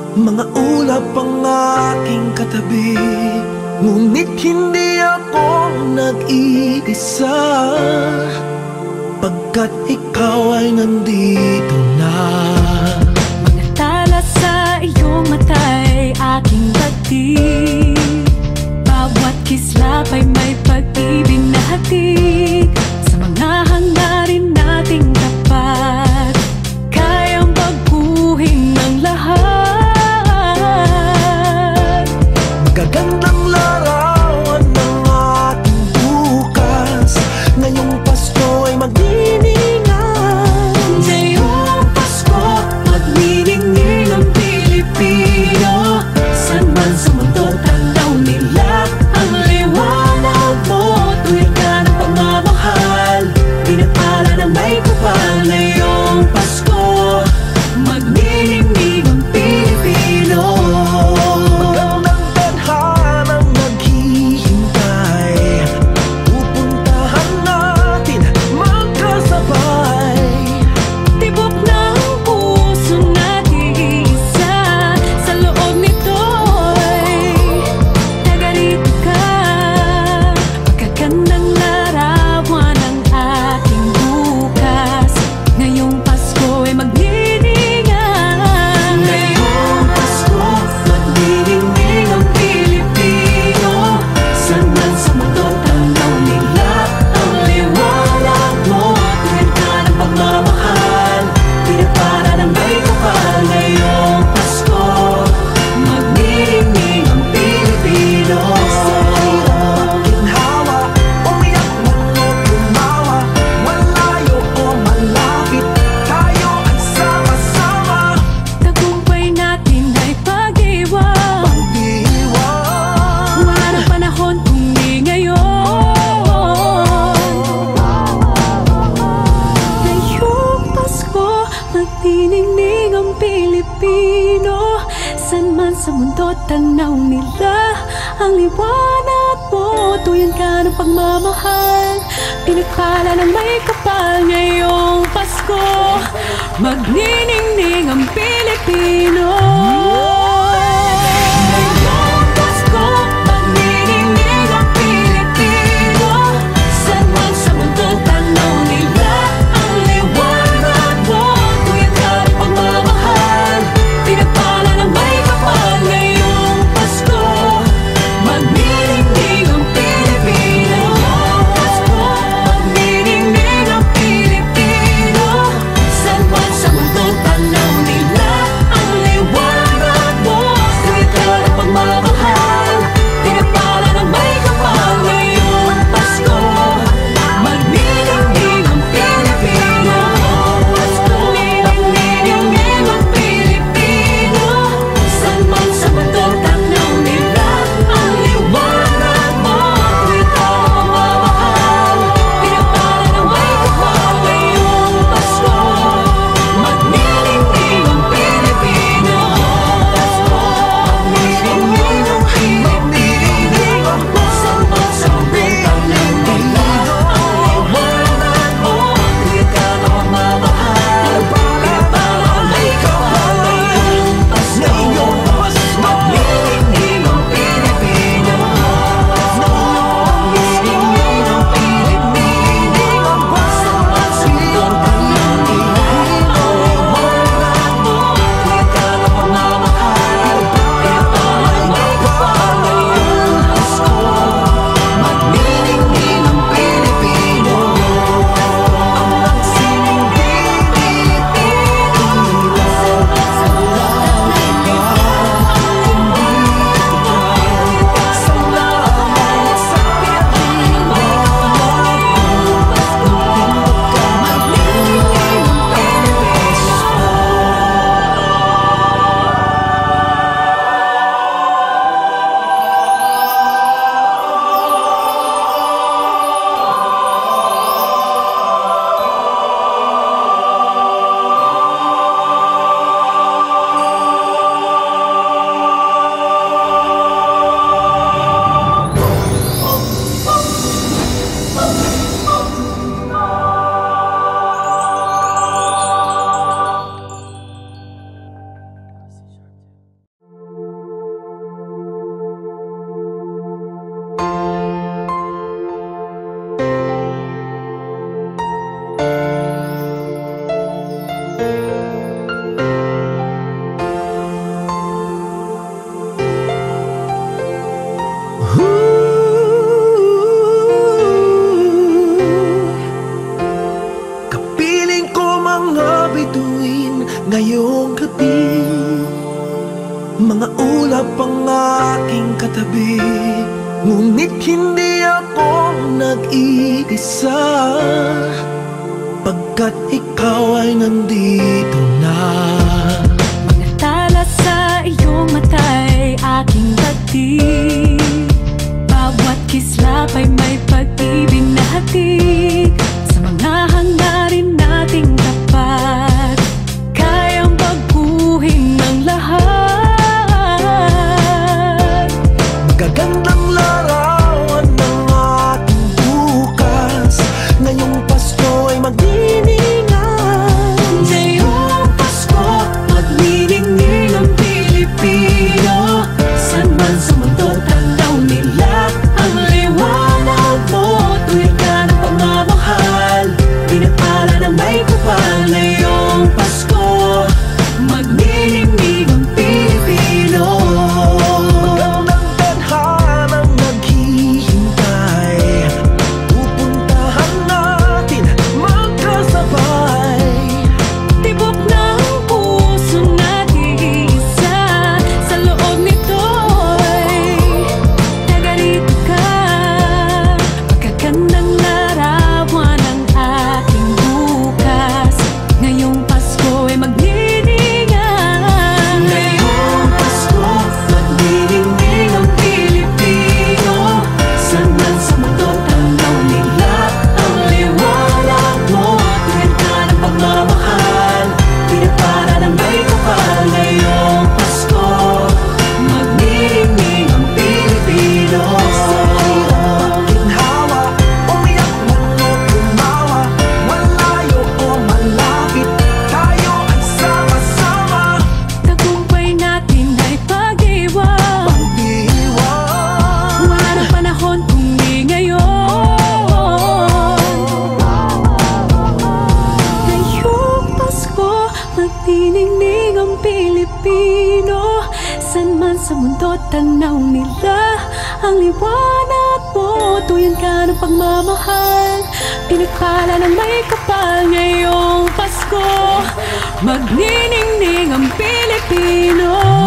Mga ulap ang aking katabi, ngunit hindi ako nag-iisa, pagkat ikaw ay nandito na. Mga tala sa iyong mata'y aking batid, bawat kislap ay may pag-ibig na hatid. Sa mga hangarin nating tapat, kayang baguhin ng lahat. Magagandang larawan ng ating bukas, ngayong Pasko ay magdiningan. Ngayong Pasko, magniningning ang Pilipino. San man sa mundo, tanaw nila ang liwanag mo. Tuwid ka ng pagmamahal, pinagpala ng may kapal. Ngayong Pasko, magniningning ang Pilipino. Magandang tadhanang naghihintay, pupuntahan natin magkasabay. Tibok ng puso natin isa, sa loob nito'y tagarito ka. Magagandang larawan ng ating bukas, ngayong Pasko ay magdiningan. Ngayong Pasko, magniningning ang Pilipino. San man sa mundo, tanaw nila ang liwanag mo. Tuwid ka ng pagmamahal, pinagpala ng may kapal. Ngayong Pasko, magniningning ang Pilipino. Sa hirap ginhawa, umiyak man o tumawa, malayo o malapit, tayo ay sama-sama. Tagumpay natin ay pag-iwan, Pag-iwan, wala na panahon kung di ngayon. Ngayong Pasko, magniningning ang Pilipino. San man sa mundo, tanaw nila ang liwanag mo. Tuyan ka ng pagmamahal, pinagpala ng may kapal. Ngayong Pasko, magniningning ang Pilipino. Ngayong Pasko, magniningning ang Pilipino. San man sa mundo, tanaw nila ang liwanag mo. Tuyan ka ng pagmamahal, pinagpala ng may kapal. Ngayong Pasko, magniningning ang Pilipino. Ngayong Pasko, magniningning ang Pilipino. San man sa mundo, tanaw nila ang liwanag Mga ulap ang aking katabi, ngunit hindi ako nag-iisa, pagkat ikaw ay nandito na. Mga tala sa iyong mata'y aking dating, bawat kislap ay may pag-ibig na hatid. Sa mga hangarin nating tapat, kayang baguhin ng lahat. Magagandang larawan ng ating bukas, ngayong Pasko ay magdiningan. Ngayong Pasko, magniningning ang Pilipino. San man sa mundo, tanaw nila ang liwanag mo. Tuwid ka ng pagmamahal, pinagpala ng may kapal. Ngayong Pasko, magniningning ang Pilipino. Magandang tadhanang naghihintay, pupuntahan natin magkasabay. Tibok ng puso natin isa, sa loob nito'y tagarito ka. Magagandang larawan ng ating bukas, ngayong Pasko ay magniningan. Ngayong Pasko, magniningning ang Pilipino. San man sa mundo, tanaw nila ang liwanag mo. Tuwid ka ng pagmamahal, pinagpala ng may kapal. Ngayong Pasko, magniningning ang Pilipino. Sa hirap ang ginhawa, umiyak man o tumawa, malayo o malapit, tayo ay sama-sama. Tagumpay natin ay pag-iwan, Pag-iwan, walang panahon kung di ngayon. Ngayong Pasko, magniningning ang Pilipino. San man sa mundo, tanaw nila ang liwanag mo. Tuyan ka ng pagmamahal, pinagpala ng may kapal. Ngayong Pasko, magniningning ang Pilipino.